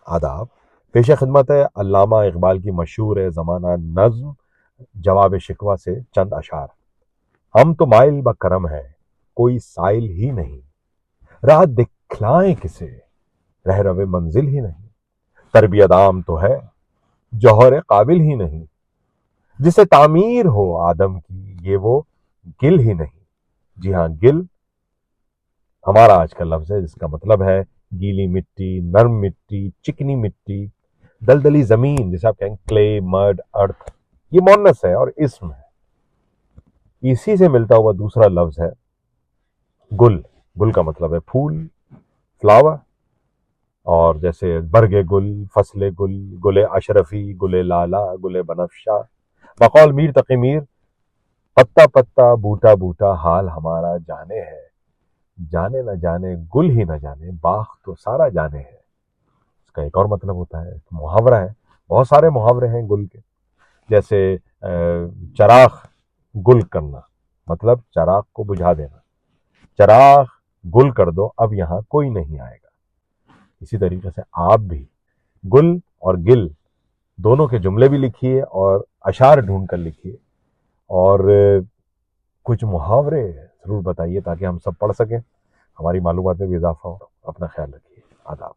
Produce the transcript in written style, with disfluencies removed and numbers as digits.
آداب. پیش خدمت ہے علامہ اقبال کی مشہور زمانہ نظم جواب شکوہ سے چند اشعار. ہم تو مائل بکرم ہیں کوئی سائل ہی نہیں، راہ دکھلائیں کسے رہرو منزل ہی نہیں. تربیت عام تو ہے جوہر قابل ہی نہیں، جسے تعمیر ہو آدم کی یہ وہ گل ہی نہیں. جی ہاں، گل ہمارا آج کا لفظ ہے جس کا مطلب ہے گیلی مٹی، نرم مٹی، چکنی مٹی، دلدلی زمین، جسے آپ کہیں کلے، مڈ، ارتھ. یہ مونس ہے اور اسم ہے. اسی سے ملتا ہوا دوسرا لفظ ہے گل. گل کا مطلب ہے پھول، فلاور. اور جیسے برگ گل، فصل گل، گل اشرفی، گل لالا، گل بنفشہ. بقول میر تقی میر، پتا پتا بوٹا بوٹا حال ہمارا جانے ہے، جانے نہ جانے گل ہی نہ جانے باغ تو سارا جانے ہے. اس کا ایک اور مطلب ہوتا ہے، محاورہ ہے. بہت سارے محاورے ہیں گل کے، جیسے چراغ گل کرنا، مطلب چراغ کو بجھا دینا. چراغ گل کر دو اب یہاں کوئی نہیں آئے گا. اسی طریقے سے آپ بھی گل اور گل دونوں کے جملے بھی لکھیے اور اشعار ڈھونڈ کر لکھیے، اور کچھ محاورے ضرور بتائیے تاکہ ہم سب پڑھ سکیں، ہماری معلومات میں بھی اضافہ ہو. اپنا خیال رکھیے. آداب.